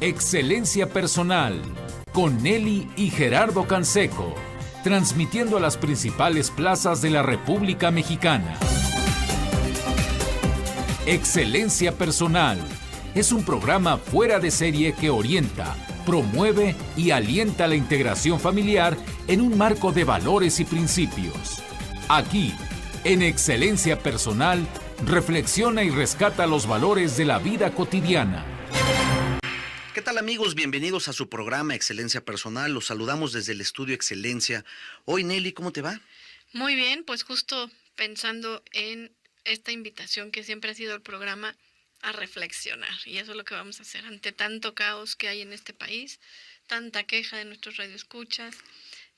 Excelencia Personal, con Nelly y Gerardo Canseco, transmitiendo a las principales plazas de la República Mexicana. Excelencia Personal es un programa fuera de serie que orienta, promueve y alienta la integración familiar en un marco de valores y principios. Aquí, en Excelencia Personal, reflexiona y rescata los valores de la vida cotidiana. ¿Qué tal, amigos? Bienvenidos a su programa Excelencia Personal. Los saludamos desde el estudio Excelencia. Hoy, Nelly, ¿cómo te va? Muy bien, pues justo pensando en esta invitación que siempre ha sido el programa a reflexionar. Y eso es lo que vamos a hacer ante tanto caos que hay en este país, tanta queja de nuestros radioescuchas,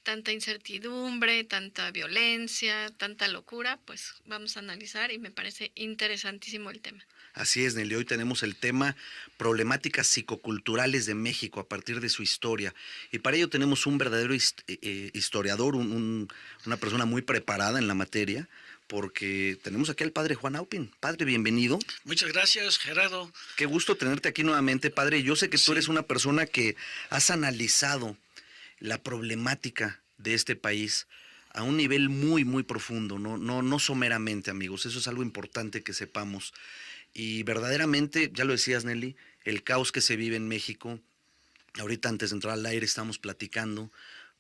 tanta incertidumbre, tanta violencia, tanta locura. Pues vamos a analizar y me parece interesantísimo el tema. Así es, Nelly. Hoy tenemos el tema problemáticas psicoculturales de México a partir de su historia. Y para ello tenemos un verdadero historiador, una persona muy preparada en la materia, porque tenemos aquí al padre Juan Aupin. Padre, bienvenido. Muchas gracias, Gerardo. Qué gusto tenerte aquí nuevamente, padre. Yo sé que tú eres una persona que has analizado la problemática de este país a un nivel muy, muy profundo, no someramente, amigos. Eso es algo importante que sepamos. Y verdaderamente, ya lo decías, Nelly, el caos que se vive en México. Ahorita, antes de entrar al aire, estamos platicando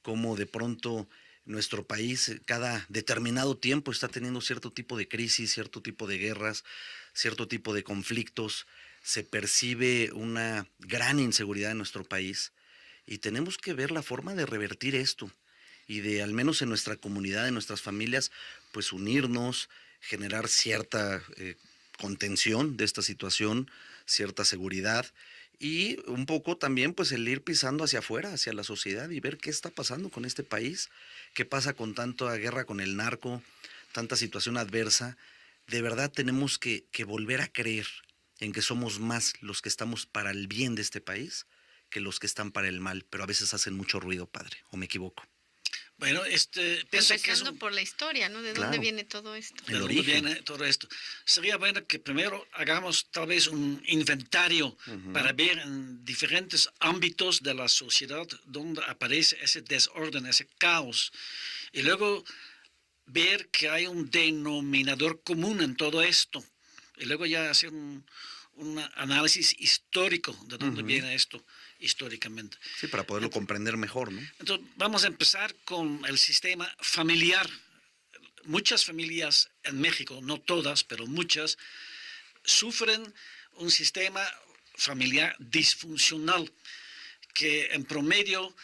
cómo de pronto nuestro país cada determinado tiempo está teniendo cierto tipo de crisis, cierto tipo de guerras, cierto tipo de conflictos. Se percibe una gran inseguridad en nuestro país y tenemos que ver la forma de revertir esto y de, al menos en nuestra comunidad, en nuestras familias, pues unirnos, generar cierta contención de esta situación, cierta seguridad y un poco también pues el ir pisando hacia afuera, hacia la sociedad y ver qué está pasando con este país, qué pasa con tanta guerra con el narco, tanta situación adversa. De verdad tenemos que volver a creer en que somos más los que estamos para el bien de este país que los que están para el mal, pero a veces hacen mucho ruido, padre, ¿o me equivoco? Bueno, pienso que es por la historia, ¿no? ¿De dónde viene todo esto? ¿De dónde viene todo esto? Sería bueno que primero hagamos tal vez un inventario para ver en diferentes ámbitos de la sociedad donde aparece ese desorden, ese caos. Y luego ver que hay un denominador común en todo esto. Y luego ya hacer un análisis histórico de dónde viene esto históricamente. Sí, para poderlo comprender mejor, ¿no? Entonces, vamos a empezar con el sistema familiar. Muchas familias en México, no todas, pero muchas, sufren un sistema familiar disfuncional, que en promedio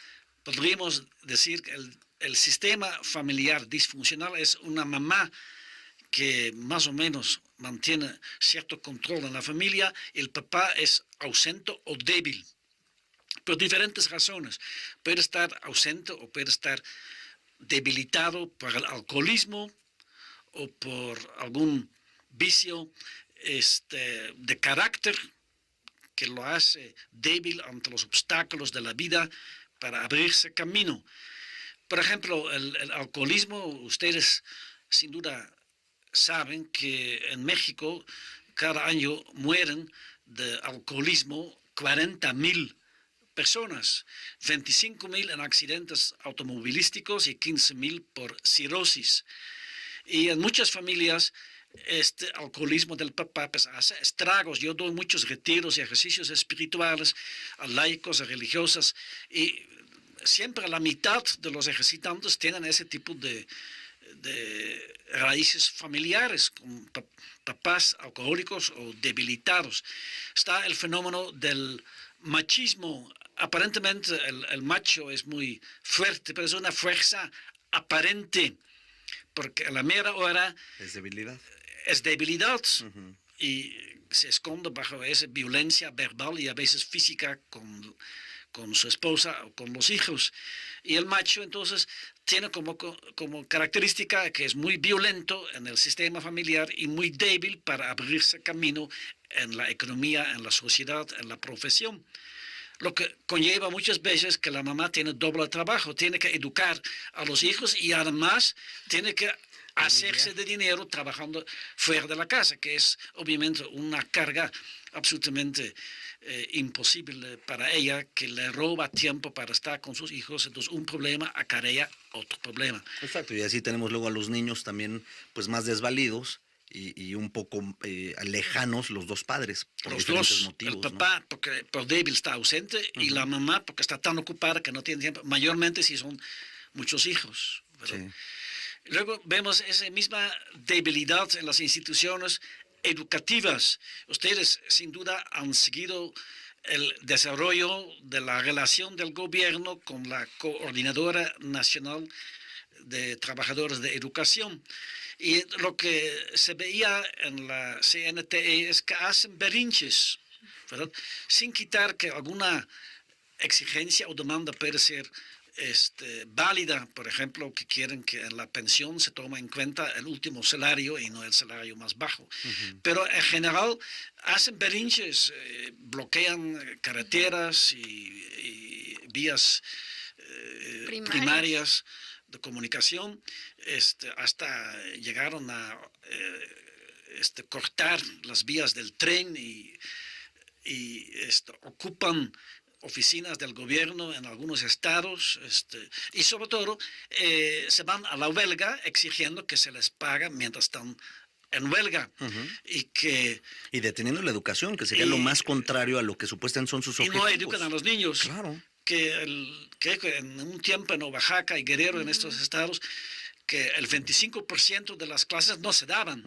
podríamos decir que el sistema familiar disfuncional es una mamá que más o menos mantiene cierto control en la familia, el papá es ausente o débil, por diferentes razones. Puede estar ausente o puede estar debilitado por el alcoholismo o por algún vicio de carácter que lo hace débil ante los obstáculos de la vida para abrirse camino. Por ejemplo, el alcoholismo, ustedes sin duda saben que en México cada año mueren de alcoholismo 40,000 personas, 25,000 en accidentes automovilísticos y 15,000 por cirrosis. Y en muchas familias este alcoholismo del papá pues, hace estragos. Yo doy muchos retiros y ejercicios espirituales a laicos, a religiosas, y siempre la mitad de los ejercitantes tienen ese tipo de raíces familiares, con papás alcohólicos o debilitados. Está el fenómeno del machismo. Aparentemente el macho es muy fuerte, pero es una fuerza aparente, porque a la mera hora es debilidad. Es debilidad y se esconde bajo esa violencia verbal y a veces física con su esposa o con los hijos. Y el macho entonces tiene como característica que es muy violento en el sistema familiar y muy débil para abrirse camino en la economía, en la sociedad, en la profesión. Lo que conlleva muchas veces que la mamá tiene doble trabajo, tiene que educar a los hijos y además tiene que hacerse de dinero trabajando fuera de la casa, que es obviamente una carga absolutamente imposible para ella, que le roba tiempo para estar con sus hijos. Entonces un problema acarrea otro problema. Exacto, y así tenemos luego a los niños también pues más desvalidos y un poco lejanos los dos padres por Los diferentes dos, motivos. el papá porque por débil está ausente y la mamá porque está tan ocupada que no tiene tiempo, mayormente si son muchos hijos. ¿Verdad? Sí. Luego vemos esa misma debilidad en las instituciones educativas. Ustedes sin duda han seguido el desarrollo de la relación del gobierno con la Coordinadora Nacional de Trabajadores de Educación. Y lo que se veía en la CNTE es que hacen berrinches, ¿verdad? Sin quitar que alguna exigencia o demanda puede ser válida, por ejemplo, que quieren que en la pensión se tome en cuenta el último salario y no el salario más bajo. Pero en general hacen berrinches, bloquean carreteras y vías primarias de comunicación, hasta llegaron a cortar las vías del tren y ocupan oficinas del gobierno en algunos estados, y sobre todo se van a la huelga exigiendo que se les pague mientras están en huelga y deteniendo la educación, que sería lo más contrario a lo que supuestamente son sus objetivos. Y no educan a los niños. Claro. Que en un tiempo en Oaxaca y Guerrero, en estos estados, que el 25% de las clases no se daban.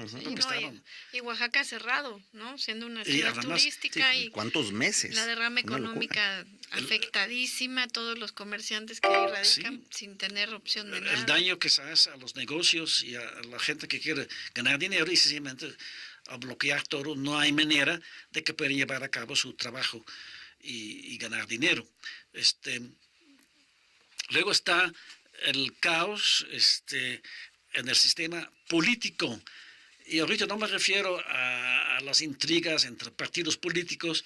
Y Oaxaca cerrado, ¿no? Siendo una Y ciudad además, turística. Sí, y ¿cuántos meses? la derrama económica afectadísima, todos los comerciantes que ahí radican sin tener opción de nada. El daño que se hace a los negocios y a la gente que quiere ganar dinero, y sencillamente al bloquear todo no hay manera de que puedan llevar a cabo su trabajo y ganar dinero. Luego está el caos en el sistema político. Y ahorita no me refiero a las intrigas entre partidos políticos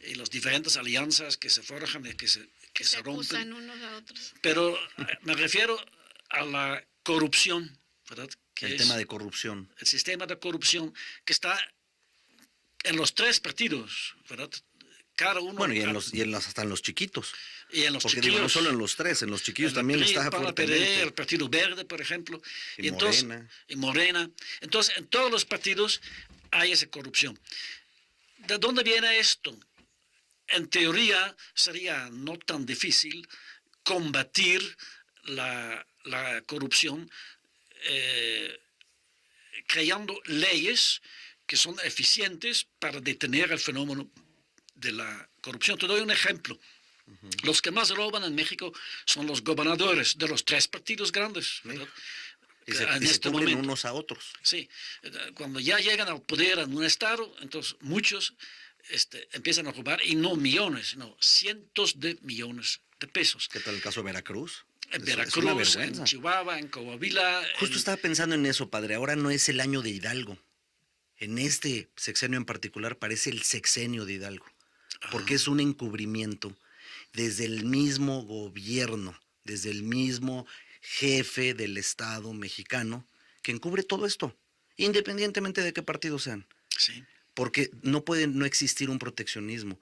y las diferentes alianzas que se forjan y que se rompen. Acusan unos a otros. Pero me refiero a la corrupción, ¿verdad? El tema de corrupción. El sistema de corrupción que está en los tres partidos, ¿verdad? Cada uno. Bueno, hasta en los chiquitos. Y en los Porque chiquillos. Digo, no solo en los tres, en los chiquillos también PRI, está fuertemente. el Partido Verde, por ejemplo. Y entonces, Morena. Y Morena. Entonces, en todos los partidos hay esa corrupción. ¿De dónde viene esto? En teoría, sería no tan difícil combatir la corrupción creando leyes que son eficientes para detener el fenómeno de la corrupción. Te doy un ejemplo. Los que más roban en México son los gobernadores de los tres partidos grandes, ¿verdad? Y se cubren unos a otros. Sí, cuando ya llegan al poder en un estado, entonces muchos empiezan a robar, y no millones, sino cientos de millones de pesos. ¿Qué tal el caso de Veracruz? En Es Veracruz, una vergüenza. en Chihuahua, en Coahuila. Justo estaba pensando en eso, padre. Ahora no es el año de Hidalgo. En este sexenio en particular parece el sexenio de Hidalgo. Porque es un encubrimiento desde el mismo gobierno, desde el mismo jefe del Estado mexicano, que encubre todo esto, independientemente de qué partido sean. Sí. Porque no puede no existir un proteccionismo.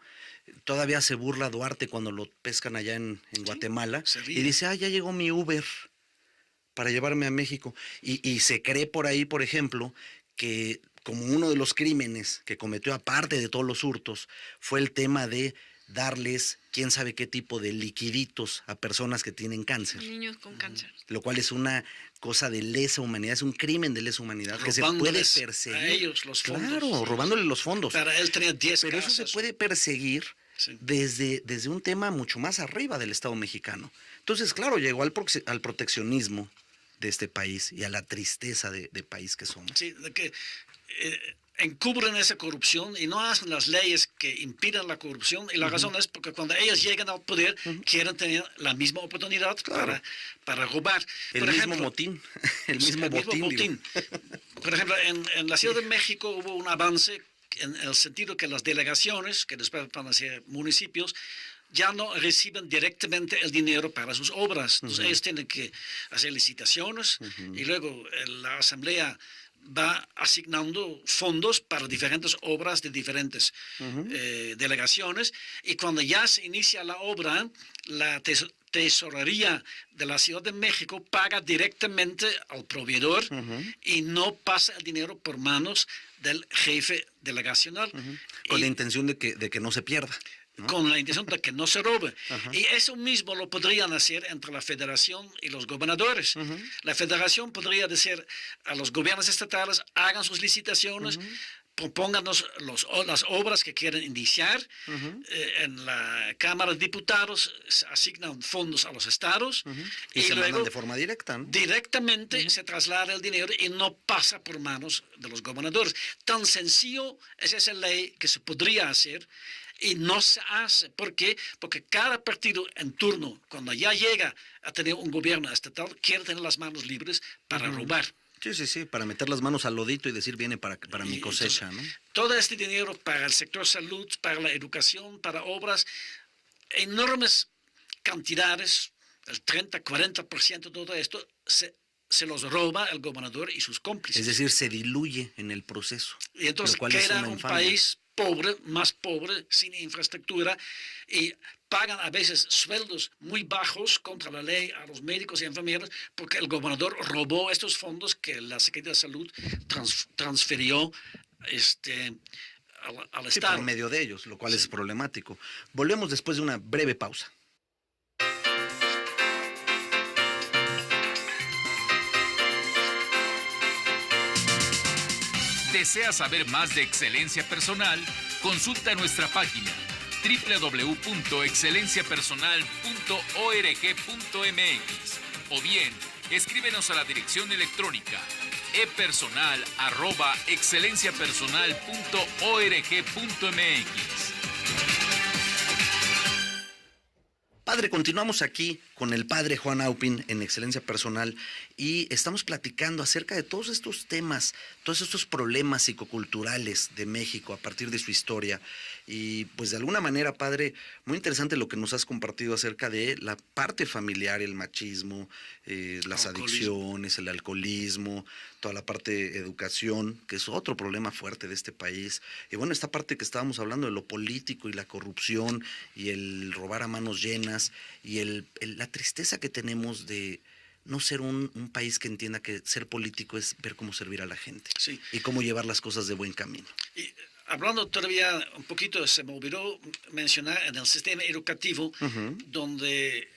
Todavía se burla Duarte cuando lo pescan allá en Guatemala y dice, ya llegó mi Uber para llevarme a México. Y se cree por ahí, por ejemplo, que como uno de los crímenes que cometió, aparte de todos los hurtos, fue el tema de darles quién sabe qué tipo de liquiditos a personas que tienen cáncer. Niños con cáncer. Lo cual es una cosa de lesa humanidad, es un crimen de lesa humanidad que se puede perseguir. A ellos los fondos. Claro, robándole los fondos. Para él tenía 10 Pero casas. eso se puede perseguir desde un tema mucho más arriba del Estado mexicano. Entonces, claro, llegó al proteccionismo de este país y a la tristeza de país que somos. Sí, de que encubren esa corrupción y no hacen las leyes que impidan la corrupción, y la razón es porque cuando ellos llegan al poder quieren tener la misma oportunidad para robar. El Por mismo ejemplo, motín, el mismo botín. Por ejemplo, en la Ciudad de México hubo un avance en el sentido que las delegaciones, que después van a ser municipios, ya no reciben directamente el dinero para sus obras. Entonces ellos tienen que hacer licitaciones y luego la asamblea va asignando fondos para diferentes obras de diferentes delegaciones, y cuando ya se inicia la obra, la tesorería de la Ciudad de México paga directamente al proveedor y no pasa el dinero por manos del jefe delegacional. Con la intención de que no se pierda, ¿no? Con la intención de que no se robe. Y eso mismo lo podrían hacer entre la federación y los gobernadores. La federación podría decir a los gobiernos estatales, hagan sus licitaciones, propónganos las obras que quieren iniciar. En la Cámara de Diputados se asignan fondos a los estados Y se luego mandan de forma directa, ¿no? directamente se traslada el dinero y no pasa por manos de los gobernadores. Tan sencillo es esa ley que se podría hacer y no se hace. ¿Por qué? Porque cada partido en turno, cuando ya llega a tener un gobierno estatal, quiere tener las manos libres para robar. Sí, para meter las manos al lodito y decir viene para mi cosecha, Entonces, ¿no? todo este dinero para el sector salud, para la educación, para obras, enormes cantidades, el 30-40% de todo esto, se los roba el gobernador y sus cómplices. Es decir, se diluye en el proceso. Y entonces lo cual es queda una un infamia. país pobre, más pobre, sin infraestructura, y pagan a veces sueldos muy bajos contra la ley a los médicos y enfermeros porque el gobernador robó estos fondos que la Secretaría de Salud transfirió al Sí, Estado. por medio de ellos, lo cual es problemático. Volvemos después de una breve pausa. ¿Desea saber más de excelencia personal? Consulta nuestra página www.excelenciapersonal.org.mx o bien escríbenos a la dirección electrónica epersonal@excelenciapersonal.org.mx. Padre, continuamos aquí con el padre Juan Aupin en Excelencia Personal y estamos platicando acerca de todos estos temas, todos estos problemas psicoculturales de México a partir de su historia. Y pues de alguna manera, padre, muy interesante lo que nos has compartido acerca de la parte familiar, el machismo, las adicciones, el alcoholismo, toda la parte de educación, que es otro problema fuerte de este país. Y bueno, esta parte que estábamos hablando de lo político y la corrupción y el robar a manos llenas y la tristeza que tenemos de no ser un país que entienda que ser político es ver cómo servir a la gente Sí. y cómo llevar las cosas de buen camino. Y hablando todavía un poquito, se me olvidó mencionar en el sistema educativo, donde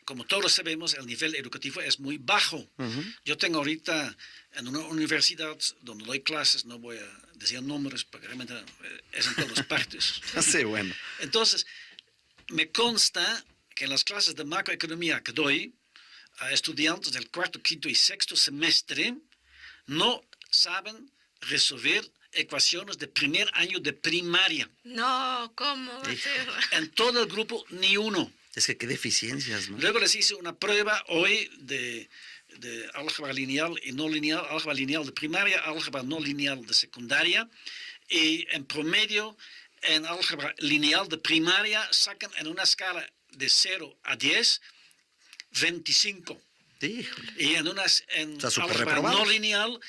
como todos sabemos, el nivel educativo es muy bajo. Yo tengo ahorita en una universidad donde doy clases, no voy a decir nombres porque realmente es en todas partes. Sí, bueno. Entonces, me consta que en las clases de macroeconomía que doy a estudiantes del cuarto, quinto y sexto semestre, no saben resolver ecuaciones de primer año de primaria. No, ¿cómo va a ser? En todo el grupo, ni uno. Es que qué deficiencias, ¿no? Luego les hice una prueba hoy de álgebra lineal y no lineal, álgebra lineal de primaria, álgebra no lineal de secundaria, y en promedio, en álgebra lineal de primaria, sacan en una escala de 0 a 10, 25. Híjole. Y en O sea, súper álgebra reprobados. no lineal,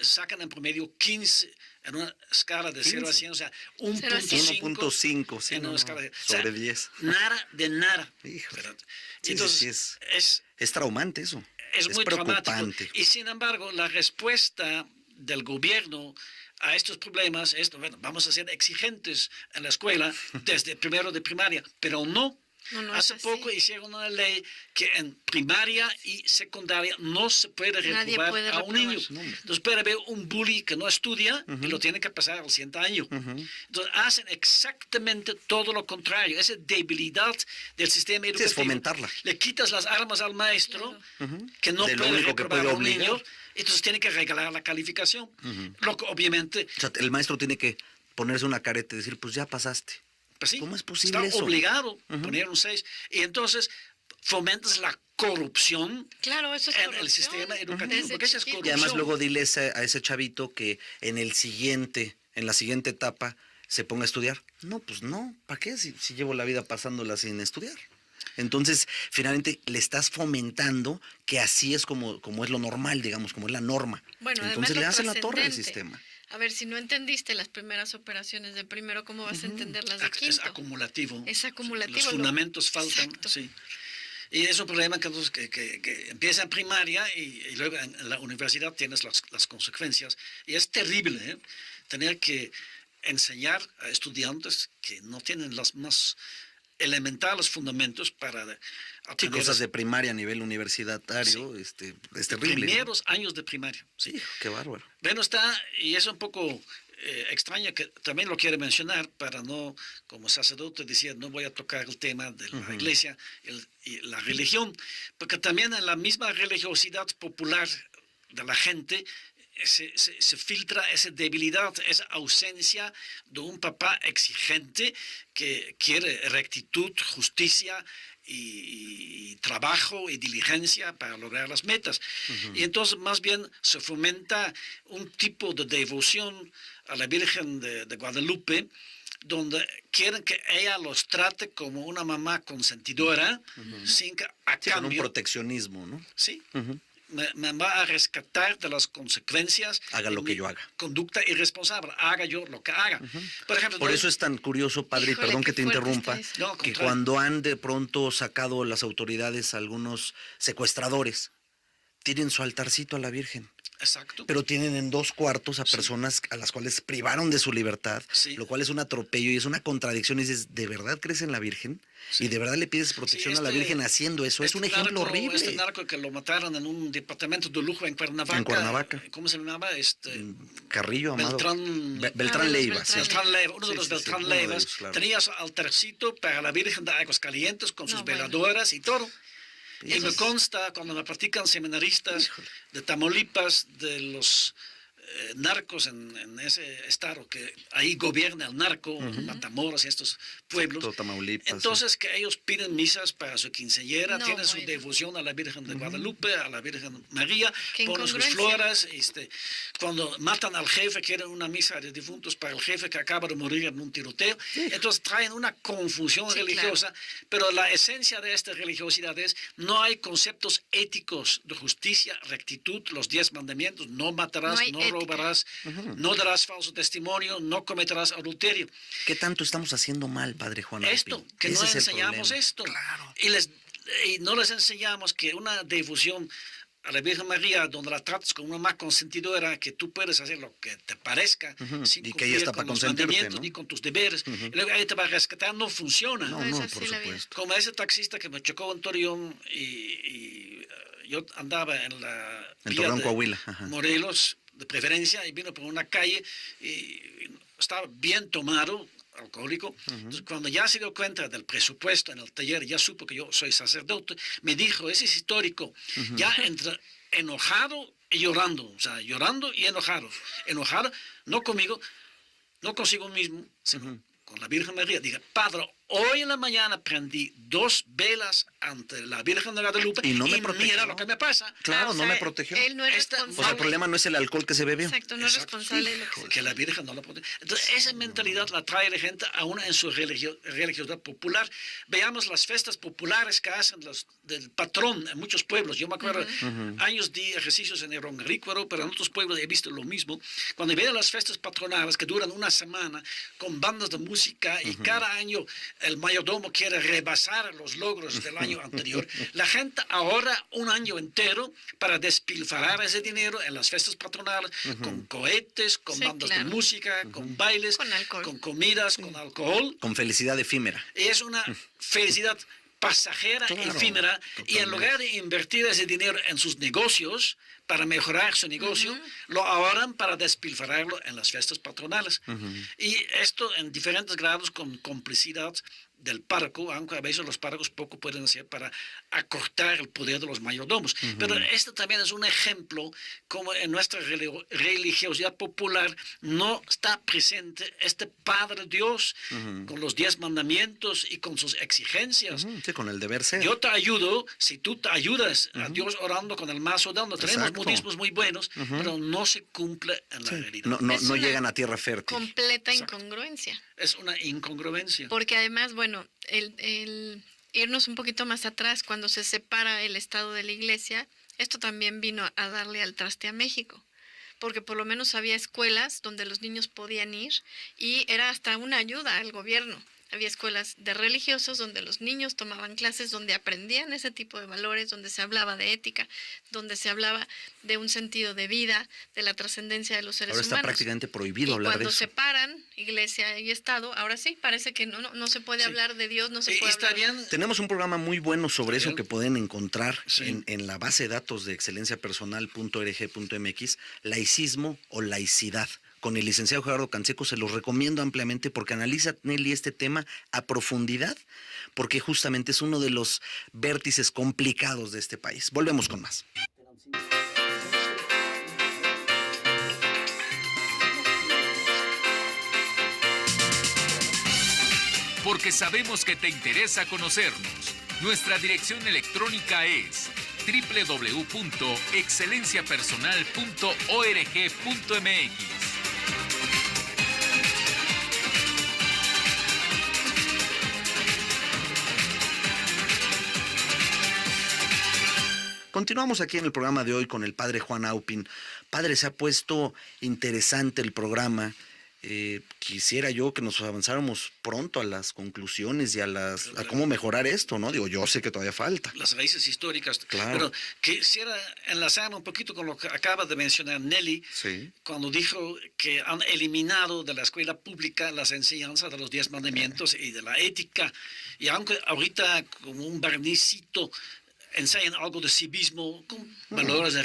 sacan en promedio 15, en una escala de 0 a 100, o sea, 0 a 100. 1.5, sí, en no, una no, escala de, sobre 10. Nada de nada. Híjole. ¿Verdad? Sí, Entonces, sí, es traumante eso. es muy traumático. preocupante. Y sin embargo, la respuesta del gobierno a estos problemas es, bueno, vamos a ser exigentes en la escuela desde primero de primaria, pero no. No, Hace es así. poco hicieron una ley que en primaria y secundaria no se puede Nadie reprobar puede a un niño. reprobar. Entonces puede haber un bully que no estudia y lo tiene que pasar al siguiente año. Entonces hacen exactamente todo lo contrario. Esa debilidad del sistema educativo. es fomentarla. Le quitas las armas al maestro, que no De lo puede único que reprobar puede a un niño, obligar. entonces tiene que regalar la calificación. Lo que obviamente, O sea, el maestro tiene que ponerse una careta y decir, pues ya pasaste. pues sí, ¿Cómo es posible está eso? obligado a poner un 6. Y entonces fomentas la corrupción Claro, eso es en el corrupción. sistema educativo. Desde Porque esa es chiquito. Y además corrupción. luego dile a ese chavito que en la siguiente etapa se ponga a estudiar. No, pues no, ¿para qué? Si llevo la vida pasándola sin estudiar. Entonces, finalmente le estás fomentando que así es como es lo normal, digamos, como es la norma. Bueno, entonces además le lo hacen la torre al trascendente. sistema. A ver, si no entendiste las primeras operaciones de primero, ¿cómo vas a entender las de Es quinto? acumulativo. Es acumulativo. Los fundamentos faltan. Exacto. Sí. Y es un problema que empieza en primaria y luego en la universidad tienes las consecuencias. Y es terrible, ¿eh? Tener que enseñar a estudiantes que no tienen los más elementales fundamentos para Sí, aprender cosas de primaria a nivel universitario, es terrible. primeros años de primaria. Sí, qué bárbaro. Bueno, y es un poco extraño que también lo quiero mencionar para no, como sacerdote decía, no voy a tocar el tema de la iglesia y la religión, porque también en la misma religiosidad popular de la gente se filtra esa debilidad, esa ausencia de un papá exigente que quiere rectitud, justicia y trabajo y diligencia para lograr las metas. Y entonces más bien se fomenta un tipo de devoción a la Virgen de Guadalupe, donde quieren que ella los trate como una mamá consentidora, sin que a Sí, con un cambio... proteccionismo, ¿no? Sí. Me va a rescatar de las consecuencias. Haga de lo que mi yo haga. Conducta irresponsable. Haga yo lo que haga. Por ejemplo, Por eso es tan curioso, padre, y Híjole, perdón qué que te fuerte interrumpa, está eso. No, al que contrario. cuando han de pronto sacado las autoridades a algunos secuestradores, tienen su altarcito a la Virgen. Exacto. Pero tienen en 2 cuartos a personas a las cuales privaron de su libertad, Sí. lo cual es un atropello y es una contradicción. Y dices, ¿de verdad crees en la Virgen? Sí. ¿Y de verdad le pides protección Sí, a la Virgen haciendo eso? Es un ejemplo horrible. Este narco que lo mataron en un departamento de lujo en Cuernavaca. En Cuernavaca. ¿Cómo se llamaba? Carrillo, Amado. Beltrán Leiva, Beltrán sí. Beltrán Leiva, uno de Sí, los sí, sí, Beltrán uno de Leivas, ellos, claro. tenía su altarcito para la Virgen de Aguas Calientes con sus No, bueno. veladoras y todo. Y Eso me es- consta cuando me practican seminaristas de Tamaulipas, de los narcos en ese estado, que ahí gobierna el narco, Matamoros y estos pueblos. Todo Tamaulipas. Entonces que ellos piden misas para su quinceañera, No, tienen su bueno. devoción a la Virgen de Guadalupe, a la Virgen María, Qué ponen sus incongruencia. flores, cuando matan al jefe, quieren una misa de difuntos para el jefe que acaba de morir en un tiroteo. Entonces traen una confusión Sí, religiosa, pero la esencia de esta religiosidad es, no hay conceptos éticos de justicia, rectitud, los 10 mandamientos, no matarás, No hay no ética. robarás, no darás falso testimonio, no cometerás adulterio. ¿Qué tanto estamos haciendo mal, padre Juan Esto, Alpín? que Ese no es el enseñamos problema. esto. Claro. Y no les enseñamos que una devoción a la Virgen María, donde la tratas como una más consentidora, que tú puedes hacer lo que te parezca, sin Y que ella cumplir está con para los consentirte, mandamientos ¿no? ni con tus deberes, y luego ella te va a rescatar, no funciona. No, No es no, así por la vida. supuesto. Como ese taxista que me chocó en Torreón y yo andaba en la En vía Torreón, de Coahuila, ajá. Morelos, de preferencia, y vino por una calle y estaba bien tomado, alcohólico. Entonces, cuando ya se dio cuenta del presupuesto en el taller, ya supo que yo soy sacerdote, me dijo, ese es histórico, ya entre enojado y llorando, o sea, llorando y enojado. Enojado, no conmigo, no consigo mismo, sino con la Virgen María. Dije, Padre, hoy en la mañana prendí 2 velas ante la Virgen de Guadalupe Y no me protegió. mira lo que me pasa. Claro, o no sea, me protegió. Él no es Esta- responsable. O sea, el problema no es el alcohol que se bebió. Exacto, no es Exacto. responsable de lo que se Que la Virgen no la protege. Entonces, esa mentalidad la trae la gente aún en su religiosidad popular. Veamos las fiestas populares que hacen del patrón en muchos pueblos. Yo me acuerdo, años de ejercicios en Erongarícuaro, pero en otros pueblos he visto lo mismo. Cuando veo las fiestas patronales que duran una semana con bandas de música y cada año el mayordomo quiere rebasar los logros del año anterior, la gente ahorra un año entero para despilfarrar ese dinero en las fiestas patronales con cohetes, con Sí, bandas claro. de música, con bailes, Con alcohol. con comidas, con alcohol. Con felicidad efímera. Y es una felicidad pasajera, Claro, efímera, y en totalmente. lugar de invertir ese dinero en sus negocios para mejorar su negocio, lo ahorran para despilfarrarlo en las fiestas patronales. Y esto en diferentes grados con complicidad del párroco, aunque a veces los párrocos poco pueden hacer para acortar el poder de los mayordomos. Pero este también es un ejemplo como en nuestra religiosidad popular no está presente este Padre Dios con los 10 mandamientos y con sus exigencias. Sí, con el deber ser. Yo te ayudo si tú te ayudas a Dios orando con el mazo dando. Tenemos Exacto. modismos muy buenos, pero no se cumple en la realidad. No llegan a tierra fértil. Completa incongruencia. Es una incongruencia. Porque además, bueno, el irnos un poquito más atrás, cuando se separa el Estado de la Iglesia, esto también vino a darle al traste a México. Porque por lo menos había escuelas donde los niños podían ir y era hasta una ayuda al gobierno. Había escuelas de religiosos donde los niños tomaban clases, donde aprendían ese tipo de valores, donde se hablaba de ética, donde se hablaba de un sentido de vida, de la trascendencia de los seres Ahora humanos. está prácticamente prohibido Y hablar de cuando eso. separan iglesia y Estado, ahora sí, parece que no se puede hablar de Dios, no se puede Está hablar. bien. Tenemos un programa muy bueno sobre Está eso bien. que pueden encontrar Sí. en la base de datos de excelenciapersonal.org.mx, laicismo o laicidad. Con el licenciado Gerardo Canseco se los recomiendo ampliamente porque analiza Nelly este tema a profundidad, porque justamente es uno de los vértices complicados de este país. Volvemos con más. Porque sabemos que te interesa conocernos. Nuestra dirección electrónica es www.excelenciapersonal.org.mx. Continuamos aquí en el programa de hoy con el padre Juan Aupin. Padre, se ha puesto interesante el programa. Quisiera yo que nos avanzáramos pronto a las conclusiones y a cómo mejorar esto, ¿no? Digo, yo sé que todavía falta. Las raíces históricas. Claro. Pero quisiera enlazar un poquito con lo que acaba de mencionar Nelly, Sí. cuando dijo que han eliminado de la escuela pública las enseñanzas de los 10 mandamientos y de la ética. Y aunque ahorita como un barnicito enseñan algo de civismo, con valores de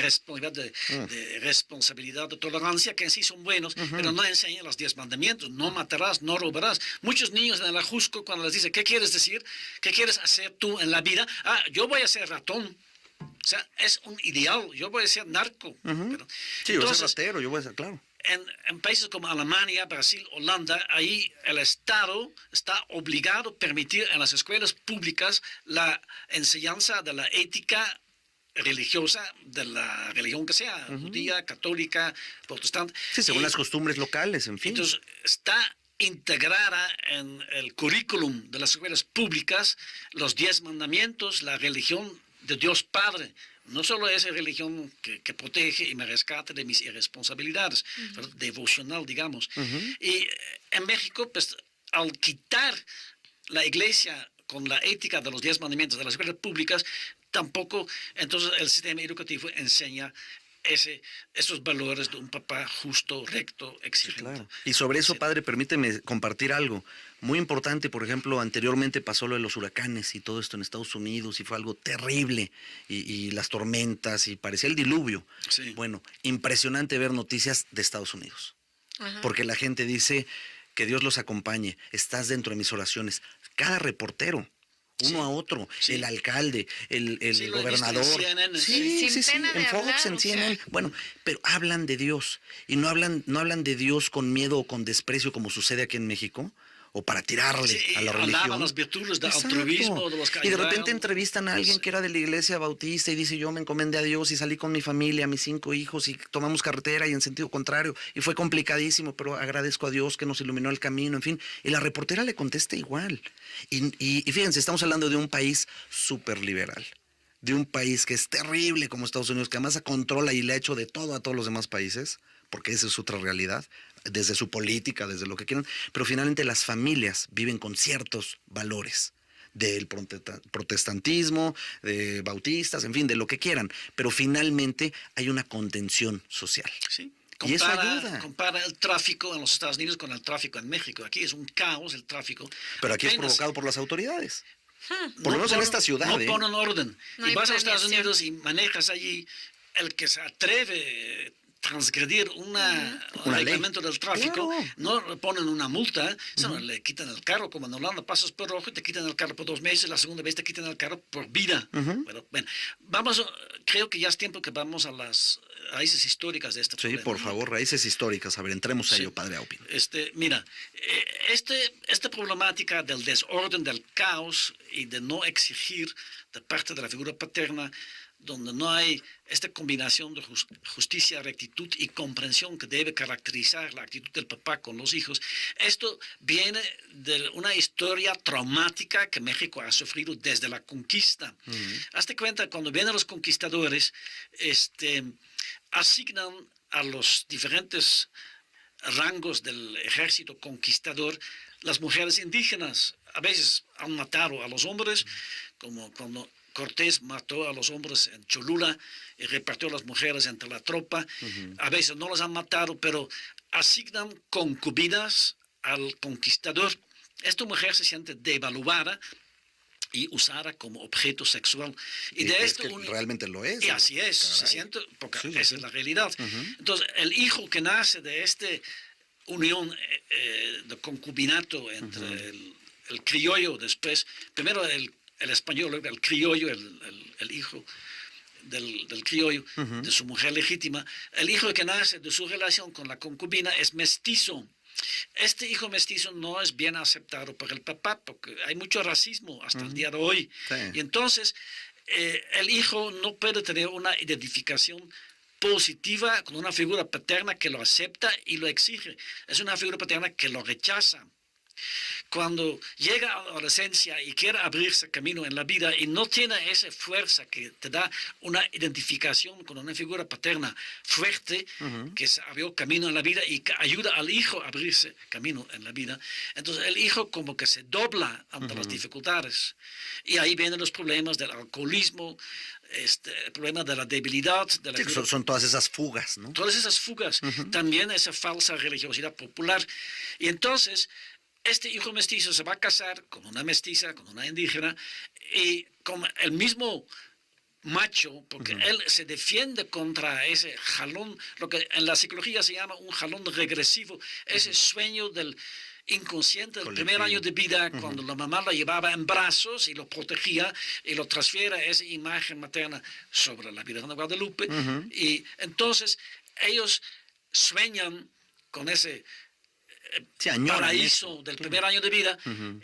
responsabilidad, de tolerancia, que en sí son buenos, pero no enseñan los 10 mandamientos. No matarás, no robarás. Muchos niños en el Ajusco, cuando les dicen, ¿qué quieres decir? ¿Qué quieres hacer tú en la vida? Ah, yo voy a ser ratón. O sea, es un ideal. Yo voy a ser narco. Pero, Sí, yo voy a entonces, ser ratero, yo voy a ser, claro. en países como Alemania, Brasil, Holanda, ahí el Estado está obligado a permitir en las escuelas públicas la enseñanza de la ética religiosa, de la religión que sea, judía, católica, protestante. Sí, según Y las costumbres locales, en fin. entonces está integrada en el currículum de las escuelas públicas los 10 mandamientos, la religión de Dios Padre. No solo esa religión que protege y me rescata de mis irresponsabilidades, pero devocional, digamos. Y en México, pues, al quitar la iglesia con la ética de los 10 mandamientos de las escuelas públicas, tampoco, entonces, el sistema educativo enseña esos valores de un papá justo, recto, exigente. Claro. Y sobre eso, padre, permíteme compartir algo muy importante. Por ejemplo, anteriormente pasó lo de los huracanes y todo esto en Estados Unidos y fue algo terrible. Y las tormentas y parecía el diluvio. Sí. Bueno, impresionante ver noticias de Estados Unidos. Ajá. Porque la gente dice que Dios los acompañe. Estás dentro de mis oraciones. Cada reportero. Uno a otro, Sí. el alcalde, el Sí, lo he visto en gobernador. CNN, Sí, Sin pena de en Fox, hablar, en o CNN. sea. Bueno, pero hablan de Dios y no hablan de Dios con miedo o con desprecio como sucede aquí en México, o para tirarle Sí, a la alaban religión. las virtudes del Exacto. altruismo, de los que Y de repente ayudaron. entrevistan a alguien Sí. que era de la iglesia bautista y dice, yo me encomendé a Dios y salí con mi familia, mis 5 hijos, y tomamos carretera y en sentido contrario, y fue complicadísimo, pero agradezco a Dios que nos iluminó el camino, en fin. Y la reportera le contesta igual. Y fíjense, estamos hablando de un país súper liberal, de un país que es terrible como Estados Unidos, que además controla y le ha hecho de todo a todos los demás países, porque esa es otra realidad, desde su política, desde lo que quieran, pero finalmente las familias viven con ciertos valores del protestantismo, de bautistas, en fin, de lo que quieran, pero finalmente hay una contención social. Sí. Y eso ayuda. Compara el tráfico en los Estados Unidos con el tráfico en México. Aquí es un caos el tráfico. Pero aquí es Apenas- provocado por las autoridades. Por no lo menos en ponen- esta ciudad. No ¿eh? ponen orden. No y hay vas a Estados planeación. Unidos y manejas allí, el que se atreve transgredir un reglamento del tráfico, Claro. no le ponen una multa, sino le quitan el carro, como en Holanda pasas por rojo y te quitan el carro por 2 meses, la segunda vez te quitan el carro por vida. Bueno, creo que ya es tiempo que vamos a las raíces históricas de este Sí, problema. por favor, raíces históricas. A ver, entremos a Sí. ello, padre Aupin. Mira, esta problemática del desorden, del caos y de no exigir de parte de la figura paterna, donde no hay esta combinación de justicia, rectitud y comprensión que debe caracterizar la actitud del papá con los hijos, esto viene de una historia traumática que México ha sufrido desde la conquista. Hazte cuenta, cuando vienen los conquistadores, asignan a los diferentes rangos del ejército conquistador las mujeres indígenas. A veces han matado a los hombres, como cuando Cortés mató a los hombres en Cholula y repartió a las mujeres entre la tropa. A veces no las han matado, pero asignan concubinas al conquistador. Esta mujer se siente devaluada y usada como objeto sexual. Y de es esto que realmente lo es. y así es, Caray. se siente, porque Sí, sí, esa sí. es la realidad. Entonces, el hijo que nace de esta unión de concubinato entre el criollo, después, primero el español, luego el criollo, el hijo del criollo, de su mujer legítima, el hijo que nace de su relación con la concubina es mestizo. Este hijo mestizo no es bien aceptado por el papá, porque hay mucho racismo hasta el día de hoy. Sí. Y entonces, el hijo no puede tener una identificación positiva con una figura paterna que lo acepta y lo exige. Es una figura paterna que lo rechaza. Cuando llega a la adolescencia y quiere abrirse camino en la vida y no tiene esa fuerza que te da una identificación con una figura paterna fuerte que se abrió camino en la vida y que ayuda al hijo a abrirse camino en la vida, entonces el hijo como que se dobla ante las dificultades. Y ahí vienen los problemas del alcoholismo, el problema de la debilidad. De la Sí, son todas esas fugas, ¿no? Todas esas fugas, también esa falsa religiosidad popular. Y entonces, este hijo mestizo se va a casar con una mestiza, con una indígena, y con el mismo macho, porque él se defiende contra ese jalón, lo que en la psicología se llama un jalón regresivo, ese sueño del inconsciente del primer año de vida, cuando la mamá lo llevaba en brazos y lo protegía y lo transfiere a esa imagen materna sobre la Virgen de Guadalupe. Y entonces ellos sueñan con ese Sí, añoran paraíso eso. del primer año de vida.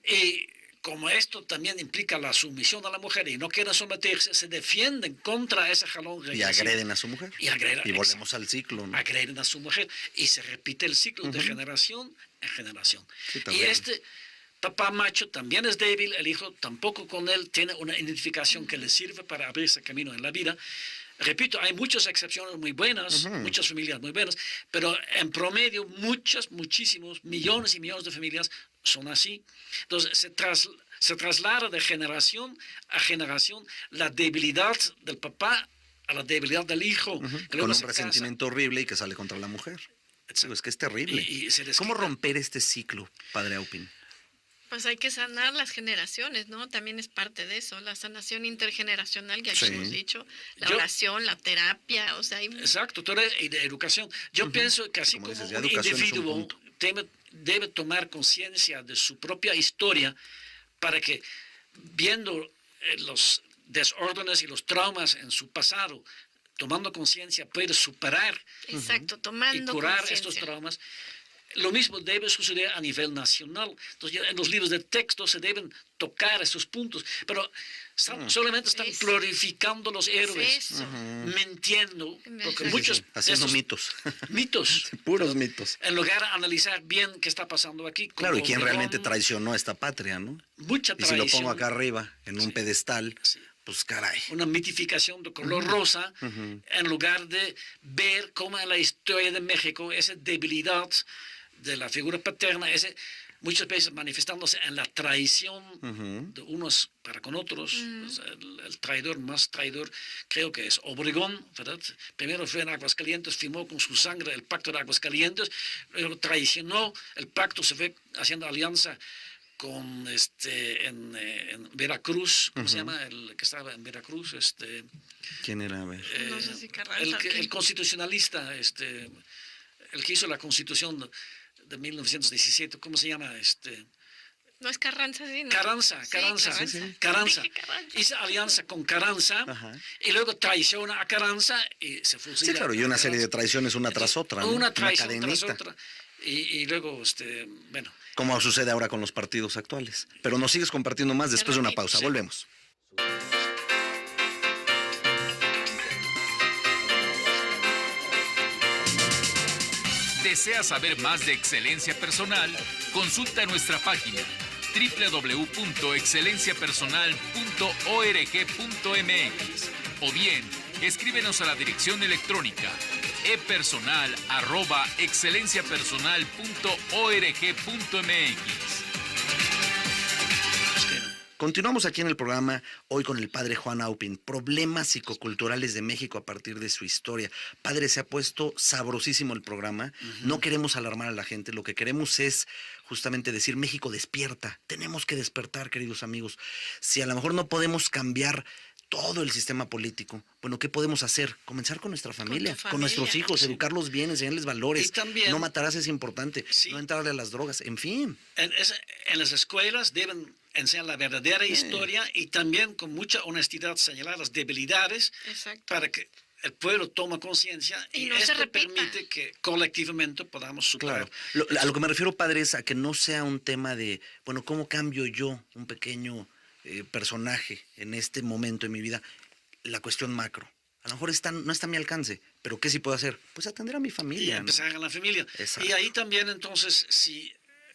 Y como esto también implica la sumisión a la mujer y no quieren someterse, se defienden contra ese jalón Y regresivo. agreden a su mujer. Y volvemos al ciclo, ¿no? agreden a su mujer y se repite el ciclo de generación en generación. Sí, Y terrible. este papá macho también es débil, el hijo tampoco con él tiene una identificación que le sirve para abrirse camino en la vida. Repito, hay muchas excepciones muy buenas, muchas familias muy buenas, pero en promedio muchísimos, millones y millones de familias son así. Entonces se traslada de generación a generación la debilidad del papá a la debilidad del hijo. Que Con luego un se casa. resentimiento horrible y que sale contra la mujer. Exacto. Digo, es que es terrible. Y se desquita. ¿Cómo romper este ciclo, padre Aupin? Pues hay que sanar las generaciones, ¿no? También es parte de eso, la sanación intergeneracional que aquí Sí. hemos dicho, la Yo- oración, la terapia, o sea, hay Exacto, y de educación. Yo pienso que así Como como dices, ya un educación es un individuo punto. debe tomar conciencia de su propia historia para que, viendo los desórdenes y los traumas en su pasado, tomando conciencia, puede superar exacto, y tomando curar conciencia. estos traumas. Lo mismo debe suceder a nivel nacional. Entonces, ya en los libros de texto se deben tocar esos puntos, pero solamente están Eso. glorificando los héroes, Eso. mintiendo, porque Sí, muchos de Haciendo esos mitos. mitos, Puros mitos. en lugar de analizar bien qué está pasando aquí. como Claro, y quién Obregón, realmente traicionó a esta patria, ¿no? Mucha Y si traición. lo pongo acá arriba, en un Sí. pedestal, Sí. pues caray. Una mitificación de color rosa, en lugar de ver cómo en la historia de México esa debilidad de la figura paterna, muchas veces manifestándose en la traición de unos para con otros. Pues, el traidor más traidor creo que es Obregón, ¿verdad? Primero fue en Aguascalientes, firmó con su sangre el pacto de Aguascalientes, luego traicionó el pacto, se fue haciendo alianza con en Veracruz, ¿cómo se llama? El que estaba en Veracruz, ¿Quién era? A ver. No sé si Carranza. el constitucionalista, el que hizo la Constitución de 1917, ¿cómo se llama? No es Carranza, sí, ¿no? Carranza, Sí, Carranza, Carranza. Carranza. Dije Carranza. Hizo alianza con Carranza Ajá. y luego traiciona a Carranza y se fusila. Sí, claro, y a una serie de Carranza. traiciones una tras otra, ¿no? Una traición tras cadenita. otra. Y luego, bueno. Como sucede ahora con los partidos actuales. Pero nos sigues compartiendo más después de una pausa. Sí. Volvemos. ¿Deseas saber más de excelencia personal? Consulta nuestra página www.excelenciapersonal.org.mx o bien escríbenos a la dirección electrónica epersonal@excelenciapersonal.org.mx. Continuamos aquí en el programa hoy con el padre Juan Aupin, problemas psicoculturales de México a partir de su historia. Padre, se ha puesto sabrosísimo el programa. No queremos alarmar a la gente, lo que queremos es justamente decir, México despierta, tenemos que despertar, queridos amigos. Si a lo mejor no podemos cambiar todo el sistema político, bueno, ¿qué podemos hacer? Comenzar con nuestra familia, con nuestros hijos, Sí. educarlos bien, enseñarles valores. Y también- no matarás es importante, Sí. no entrarle a las drogas, en fin. En las escuelas deben enseñar la verdadera historia y también con mucha honestidad señalar las debilidades Exacto. para que el pueblo tome conciencia Y y no se esto repita. permite que colectivamente podamos superar. Claro. A lo que me refiero, padre, es a que no sea un tema de, bueno, ¿cómo cambio yo, un pequeño personaje en este momento de mi vida? La cuestión macro. A lo mejor no está a mi alcance, pero ¿qué sí puedo hacer? Pues atender a mi Y familia, ¿no? empezar en la familia. Exacto. Y ahí también entonces, si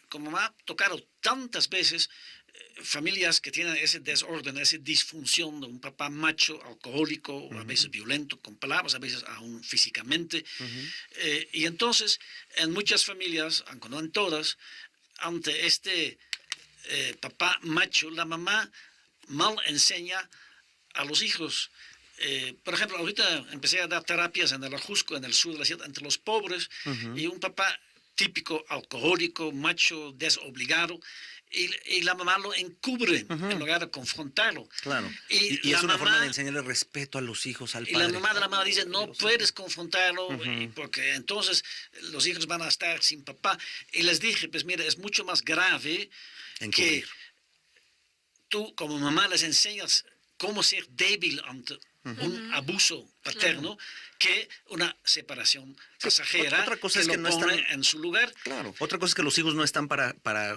como me ha tocado tantas veces, familias que tienen ese desorden, esa disfunción de un papá macho, alcohólico, a veces violento, con palabras, a veces aún físicamente. Y entonces, en muchas familias, aunque no en todas, ante este papá macho, la mamá mal enseña a los hijos. Por ejemplo, ahorita empecé a dar terapias en el Ajusco, en el sur de la ciudad, entre los pobres, y un papá típico alcohólico, macho, desobligado, y la mamá lo encubre en lugar de confrontarlo. Claro. Y Y la es una forma mamá- de enseñarle respeto a los hijos, al Y padre. la mamá de la mamá dice, no puedes confrontarlo, porque entonces los hijos van a estar sin papá. Y les dije, pues mira, es mucho más grave que Encubrir. tú como mamá les enseñas cómo ser débil ante un abuso paterno, que una separación pasajera otra cosa es que que lo no pone están- en su lugar. Claro. Otra cosa es que los hijos no están para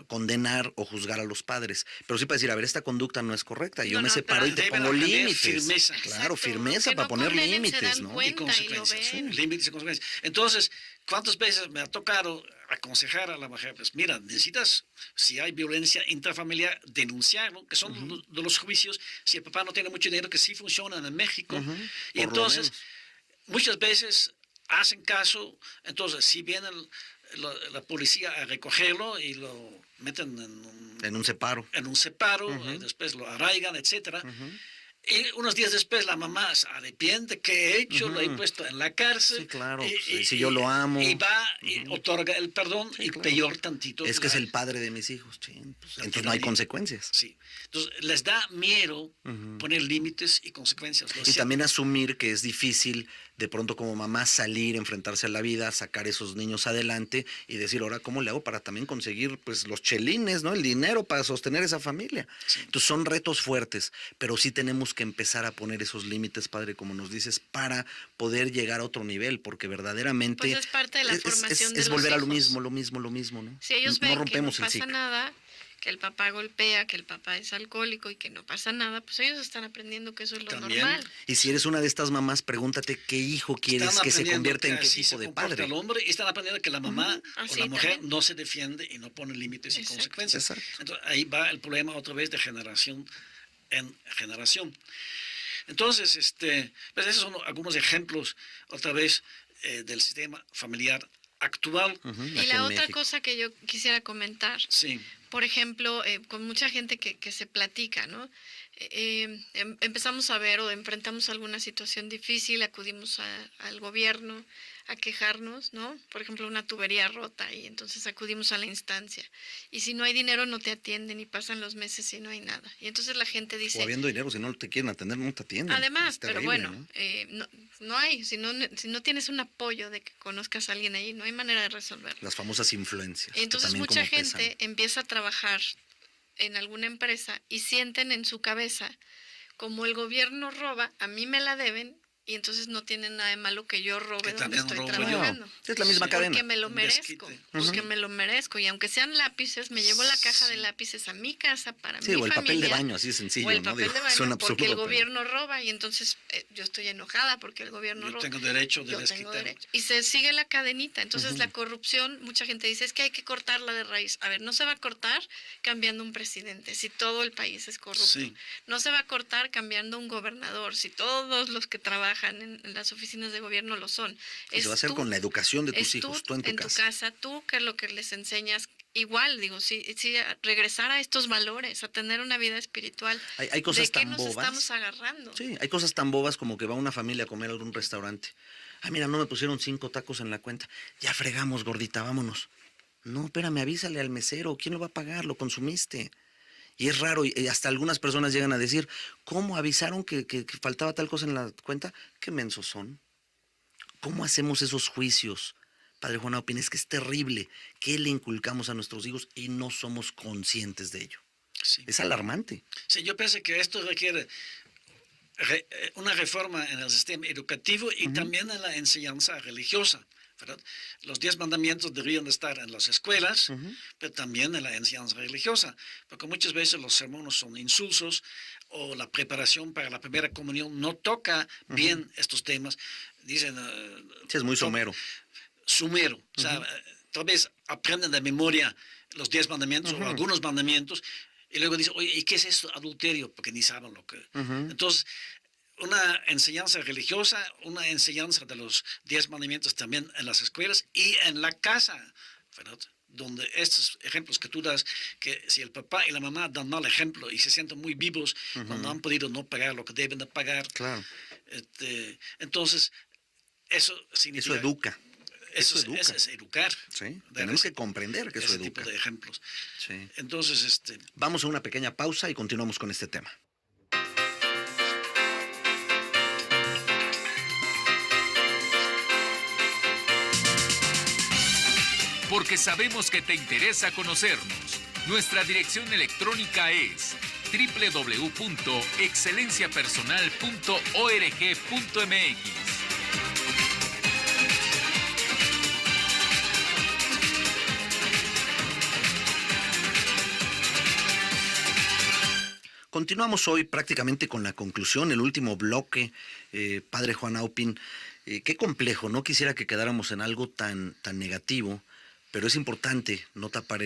condenar o juzgar a los padres, pero sí para decir, a ver, esta conducta no es correcta. Yo No, me no, separo y te deben pongo tener límites. firmeza. Claro, Exacto, firmeza que para no poner condenen, se límites, dan ¿no? cuenta. Y consecuencias. ven. Límites y consecuencias. Entonces, ¿cuántas veces me ha tocado aconsejar a la mujer? Pues mira, necesitas, si hay violencia intrafamiliar, denunciarlo, que son de los juicios, si el papá no tiene mucho dinero, que sí funcionan en México. Y por lo entonces, menos. muchas veces hacen caso, entonces si viene la policía a recogerlo y lo meten En un separo. en un separo, después lo arraigan, etcétera. Y unos días después la mamá se arrepiente, ¿qué he hecho? Lo he puesto en la cárcel. Sí, claro, pues, si yo lo amo. Y va y otorga el perdón y claro. peor tantito. Es que es el padre de mis hijos. Chin, pues, entonces no hay consecuencias. Sí. Entonces les da miedo poner límites y consecuencias. Lo Y siento. también asumir que es difícil de pronto como mamá salir, enfrentarse a la vida, sacar esos niños adelante y decir, ahora, ¿cómo le hago para también conseguir pues los chelines, ¿no? El dinero para sostener esa familia. Entonces son retos fuertes, pero sí tenemos que empezar a poner esos límites, padre, como nos dices, para poder llegar a otro nivel, porque verdaderamente Pues es parte de la formación de es los volver a lo hijos. mismo, ¿no? Si ellos No ven que no rompemos el pasa ciclo. nada, que el papá golpea, que el papá es alcohólico y que no pasa nada, pues ellos están aprendiendo que eso es lo También. normal. Y si eres una de estas mamás, pregúntate qué hijo quieres Están que se aprendiendo convierta en que qué así tipo se de comporta padre. el hombre y están aprendiendo que la mamá o Así la mujer también. no se defiende y no pone límites y Exacto. consecuencias. Exacto. Entonces, ahí va el problema otra vez de generación en generación. Entonces, pues esos son algunos ejemplos otra vez del sistema familiar actual. Y Aquí la en otra México. cosa que yo quisiera comentar, Sí, por ejemplo, con mucha gente que se platica, ¿no? Empezamos a ver o enfrentamos alguna situación difícil, acudimos al gobierno, a quejarnos, ¿no? Por ejemplo, una tubería rota y entonces acudimos a la instancia. Y si no hay dinero no te atienden y pasan los meses y no hay nada. Y entonces la gente dice... O habiendo dinero, si no te quieren atender, no te atienden. Además, Es pero terrible, bueno, ¿no? no hay, si no tienes un apoyo de que conozcas a alguien ahí, no hay manera de resolverlo. Las famosas influencias. que Entonces también mucha cómo pesan. gente empieza a trabajar en alguna empresa y sienten en su cabeza, como el gobierno roba, a mí me la deben, y entonces no tienen nada de malo que yo robe Que donde también estoy robo yo. trabajando. Es la misma cadena. Porque me lo Un merezco, desquite. porque me lo merezco. Y aunque sean lápices, me llevo la caja de Sí. lápices a mi casa para Sí, mi o el papel de familia. baño, así de sencillo, O el ¿no? papel Digo, de baño, suena porque el absurdo, pero- gobierno roba y entonces yo estoy enojada porque el gobierno Yo roba. tengo derecho de Yo tengo desquitar. derecho. Y se sigue la cadenita. Entonces la corrupción, mucha gente dice, es que hay que cortarla de raíz. A ver, no se va a cortar cambiando un presidente, si todo el país es corrupto. Sí. No se va a cortar cambiando un gobernador, si todos los que trabajan en las oficinas de gobierno lo son. Y se va a hacer con la educación de tus es hijos, tú en tu casa. casa, tú que es lo que les enseñas. Igual, digo, sí, a regresar a estos valores, a tener una vida espiritual. Hay cosas ¿De qué tan nos bobas. estamos agarrando? Sí, hay cosas tan bobas como que va una familia a comer a algún restaurante. Ah, mira, no me pusieron 5 tacos en la cuenta. Ya fregamos, gordita, vámonos. No, espérame, avísale al mesero. ¿Quién lo va a pagar? Lo consumiste. Y es raro, y hasta algunas personas llegan a decir, ¿cómo avisaron que faltaba tal cosa en la cuenta? ¿Qué mensos son? ¿Cómo hacemos esos juicios? Padre Juan Aupin, es que es terrible. ¿Qué le inculcamos a nuestros hijos y no somos conscientes de ello? Sí. Es alarmante. Sí, yo pienso que esto requiere una reforma en el sistema educativo y también en la enseñanza religiosa, ¿verdad? Los 10 mandamientos deberían de estar en las escuelas, pero también en la enseñanza religiosa, porque muchas veces los sermones son insulsos o la preparación para la primera comunión no toca bien estos temas. Dicen... Sí, es muy somero. Sumero, o sea, tal vez aprenden de memoria los 10 mandamientos o algunos mandamientos y luego dicen, oye, ¿y qué es esto? Adulterio, porque ni saben lo que... Entonces, una enseñanza religiosa, una enseñanza de los 10 mandamientos también en las escuelas y en la casa, ¿verdad? Donde estos ejemplos que tú das, que si el papá y la mamá dan mal ejemplo y se sienten muy vivos cuando han podido no pagar lo que deben de pagar, Claro. Entonces, eso significa... Eso educa. Eso educa. es educar. Sí, Dar tenemos ese- que comprender que eso ese educa. tipo de ejemplos. Sí. Entonces, Vamos a una pequeña pausa y continuamos con este tema. Porque sabemos que te interesa conocernos. Nuestra dirección electrónica es www.excelenciapersonal.org.mx. Continuamos hoy prácticamente con la conclusión, el último bloque, Padre Juan Aupin. Qué complejo, no quisiera que quedáramos en algo tan negativo, pero es importante no tapar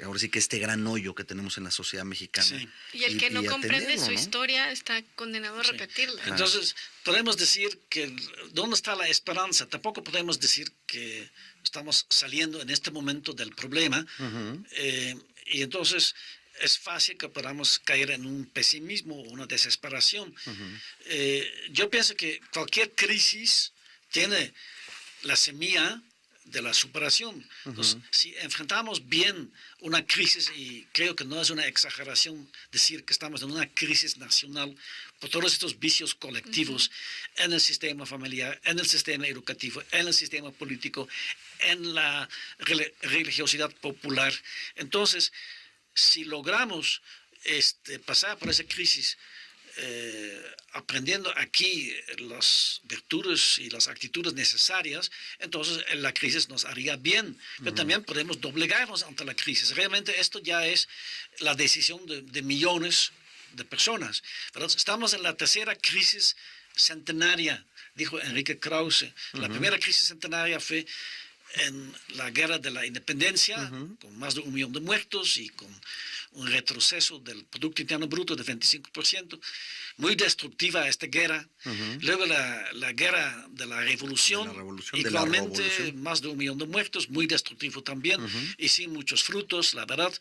ahora sí que este gran hoyo que tenemos en la sociedad mexicana. Sí. Y el que no comprende atenderlo, su ¿no? historia está condenado a Sí. repetirla. entonces podemos decir que ¿dónde está la esperanza? Tampoco podemos decir que estamos saliendo en este momento del problema. Y entonces es fácil que podamos caer en un pesimismo o una desesperación. Yo pienso que cualquier crisis tiene la semilla de la superación. Entonces, si enfrentamos bien una crisis, y creo que no es una exageración decir que estamos en una crisis nacional por todos estos vicios colectivos en el sistema familiar, en el sistema educativo, en el sistema político, en la religiosidad popular. Entonces, si logramos pasar por esa crisis aprendiendo aquí las virtudes y las actitudes necesarias, entonces la crisis nos haría bien. Pero también podemos doblegarnos ante la crisis. Realmente esto ya es la decisión de millones de personas, ¿verdad? Estamos en la tercera crisis centenaria, dijo Enrique Krause. La primera crisis centenaria fue en la guerra de la independencia, con más de 1 millón de muertos y con un retroceso del Producto Interno Bruto de 25%, muy destructiva esta guerra. Luego la guerra de la revolución, igualmente más de 1 millón de muertos, muy destructivo también, y sin muchos frutos, la verdad.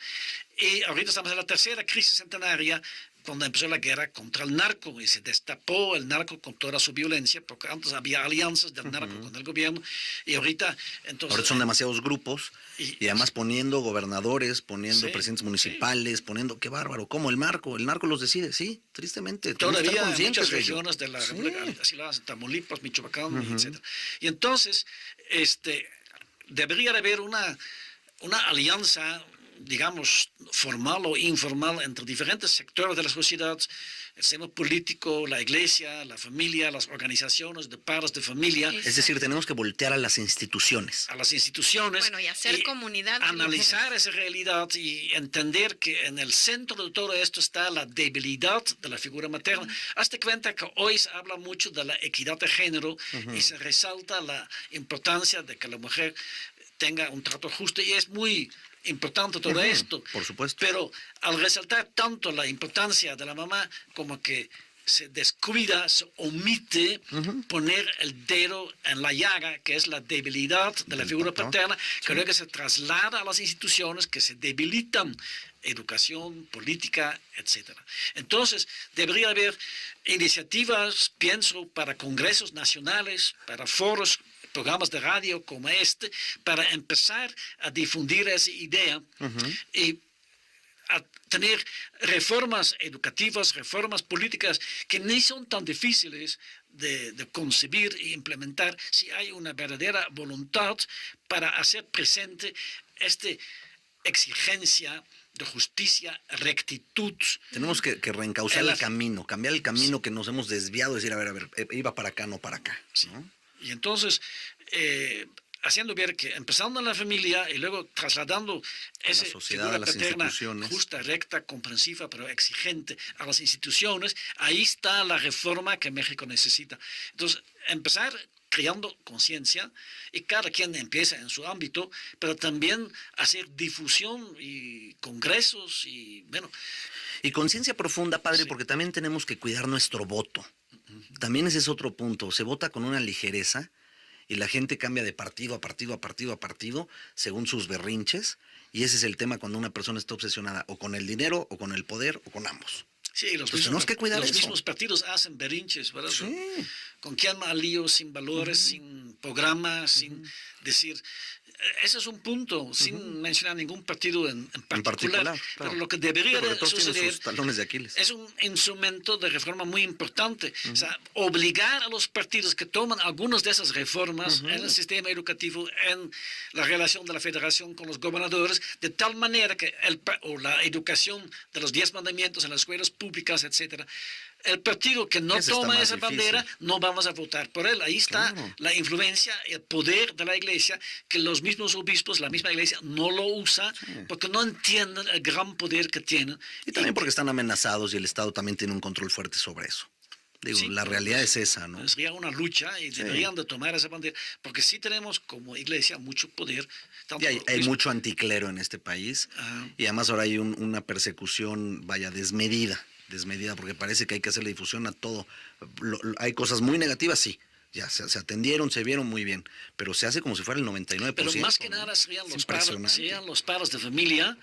Y ahorita estamos en la tercera crisis centenaria cuando empezó la guerra contra el narco y se destapó el narco con toda su violencia, porque antes había alianzas del narco con el gobierno y ahorita entonces... Ahora son demasiados grupos y además poniendo gobernadores, poniendo Sí, presidentes municipales, poniendo, qué bárbaro, ¿cómo el narco los decide? Sí, tristemente. tenemos que estar Todavía en conscientes muchas de ello. regiones de la Sí. República, así lo hacen, Tamaulipas, Michoacán, etc. Y entonces, debería de haber una alianza, digamos, formal o informal entre diferentes sectores de la sociedad, el sistema político, la iglesia, la familia, las organizaciones de padres de familia, Es decir, tenemos que voltear a las instituciones. a las instituciones. Bueno, y hacer comunidad. Analizar esa realidad y entender que en el centro de todo esto está la debilidad de la figura materna. Hazte cuenta que hoy se habla mucho de la equidad de género y se resalta la importancia de que la mujer tenga un trato justo y es muy importante todo esto. Por supuesto. Pero al resaltar tanto la importancia de la mamá, como que se descuida, se omite poner el dedo en la llaga, que es la debilidad de la figura paterna, que luego se traslada a las instituciones que se debilitan, educación, política, etc. Entonces, debería haber iniciativas, pienso, para congresos nacionales, para foros, programas de radio como este, para empezar a difundir esa idea y a tener reformas educativas, reformas políticas que ni son tan difíciles de concebir e implementar si hay una verdadera voluntad para hacer presente esta exigencia de justicia, rectitud. Tenemos que reencauzar el camino, cambiar el camino que nos hemos desviado, decir, a ver, iba para acá, no para acá. ¿no? Y entonces, haciendo ver que empezando en la familia y luego trasladando esa sociedad, figura a las paterna instituciones. justa, recta, comprensiva, pero exigente a las instituciones, ahí está la reforma que México necesita. Entonces, empezar creando conciencia y cada quien empieza en su ámbito, pero también hacer difusión y congresos y, bueno... Y conciencia profunda, padre, porque también tenemos que cuidar nuestro voto. También ese es otro punto. Se vota con una ligereza y la gente cambia de partido a partido a partido a partido según sus berrinches. Y ese es el tema cuando una persona está obsesionada o con el dinero o con el poder o con ambos. Sí, los tenemos que cuidar eso. mismos partidos hacen berrinches, ¿verdad? Sí. ¿Con quién más lío? Sin valores, sin programa, sin decir... Ese es un punto, sin mencionar ningún partido en particular. Claro. Pero lo que debería de todos tienen suceder sus talones de Aquiles. es un instrumento de reforma muy importante. O sea, obligar a los partidos que toman algunas de esas reformas en el sistema educativo, en la relación de la federación con los gobernadores, de tal manera que la educación de los 10 mandamientos en las escuelas públicas, etcétera. El partido que no toma esa bandera, no vamos a votar por él. Ahí está la influencia, el poder de la iglesia, que los mismos obispos, la misma iglesia, no lo usa porque no entienden el gran poder que tienen. Y también porque están amenazados y el Estado también tiene un control fuerte sobre eso. Digo, la realidad es esa, ¿no? Sería una lucha y deberían de tomar esa bandera, porque sí tenemos como iglesia mucho poder. Y hay mucho anticlero en este país y además ahora hay una persecución, desmedida, porque parece que hay que hacerle difusión a todo. Hay cosas muy negativas, sí. Ya se atendieron, se vieron muy bien, pero se hace como si fuera el 99%. Pero más que nada serían los padres de familia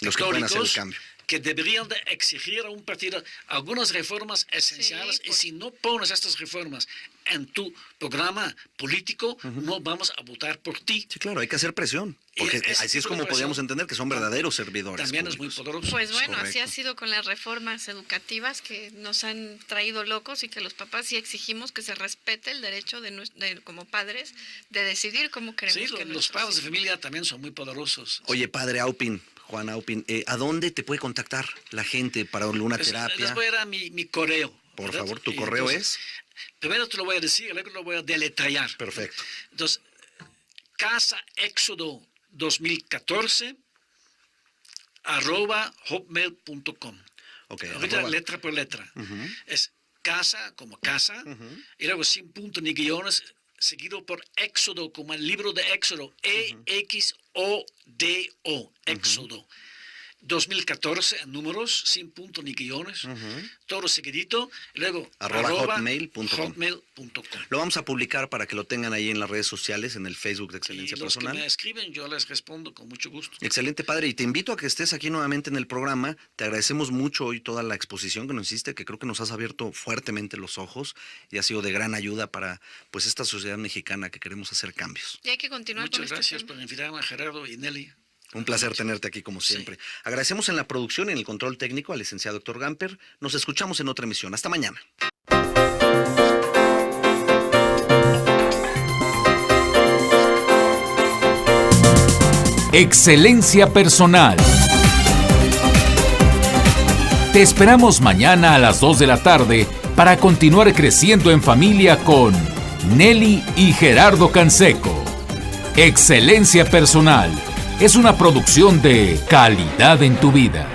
los que pueden hacer el católicos cambio. Que deberían de exigir a un partido algunas reformas esenciales y si no pones estas reformas en tu programa político, no vamos a votar por ti. Sí, claro, hay que hacer presión, porque así es como podríamos entender que son verdaderos servidores También públicos. es muy poderoso. Pues bueno, Correcto. así ha sido con las reformas educativas que nos han traído locos y que los papás sí exigimos que se respete el derecho de como padres de decidir cómo queremos Sí, que los nuestros padres de hijos- familia también son muy poderosos. Oye, padre Aupin, Juan Aupin, ¿a dónde te puede contactar la gente para una terapia? Les voy a dar mi correo. Por ¿verdad? favor, tu Y correo entonces, Primero te lo voy a decir, luego lo voy a deletrear. Perfecto. Entonces, Casa Éxodo 2014 @hotmail.com. Ok, Ahorita letra por letra. Es casa como casa y luego sin punto ni guiones, seguido por Éxodo como el libro de Éxodo, EXODO, Éxodo. 2014 en números, sin punto ni guiones, todo seguidito, y luego @hotmail.com. hotmail.com. Lo vamos a publicar para que lo tengan ahí en las redes sociales, en el Facebook de Y Excelencia los Personal. que me escriben, yo les respondo con mucho gusto. Excelente, padre, y te invito a que estés aquí nuevamente en el programa. Te agradecemos mucho hoy toda la exposición que nos hiciste, que creo que nos has abierto fuertemente los ojos y ha sido de gran ayuda para pues esta sociedad mexicana que queremos hacer cambios. Y hay que continuar con Muchas este gracias tema. por invitarme a Gerardo y Nelly. Un placer tenerte aquí como siempre. Sí. Agradecemos en la producción y en el control técnico al licenciado Héctor Gamper. Nos escuchamos en otra emisión. Hasta mañana. Excelencia Personal. Te esperamos mañana a las 2 de la tarde para continuar creciendo en familia con Nelly y Gerardo Canseco. Excelencia Personal es una producción de Calidad en tu Vida.